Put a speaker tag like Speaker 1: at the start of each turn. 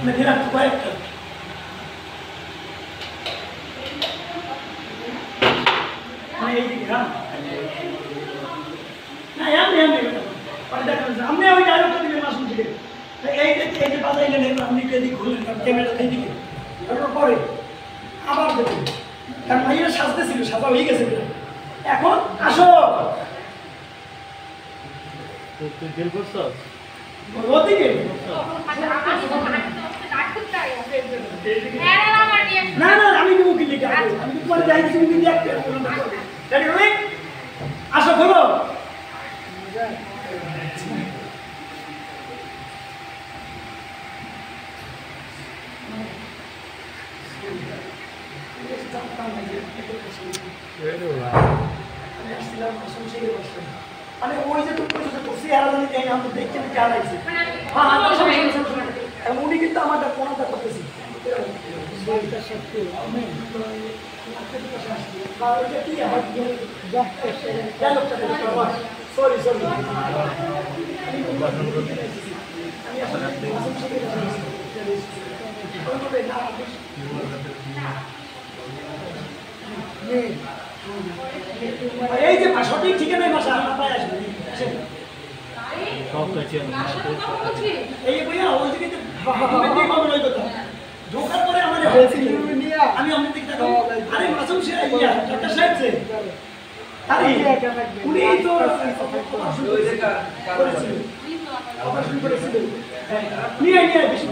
Speaker 1: Menira correcta. Nah, yang pada हमने अभी dialogue तो दिया मासूम जी के एक बात है लेने हमने के दी खुले कैमरा नहीं दिखे और পরে আবার দেখুন কারণ ভাইয়ের সাজতে ছিল সাজা হয়ে গেছে এখন আসো
Speaker 2: তুই গেল করছস
Speaker 1: ওদিকে না না আমি নিব কি লিখে আমি তোমার যাই তুমি কি দেখতে রেডি রোলিং আসো খোলো মানে ওই যে তুমি কইছো তো সিয়ারা জানি যাই আমরা দেখতে কি আলাইছে হ্যাঁ আমরা সব শুনছি উনি কিন্তু আমাদের কোনটা করতেছি বলটা সত্যি আমি কারণটা কি আমার ডায়লগটা সরি আমি আসলে এই যে সঠিক ঠিকানায় বাসা আপনার আসবেন এই বইয়া ওই যে কিন্তু ঢোকার পরে আমাদের হয়েছিল আমি অনেক দিক থেকে আরে মাসুম ডাক্তার সাহেব যে আরে উনি তো অপারেশন করেছিল নিয়ে বেশি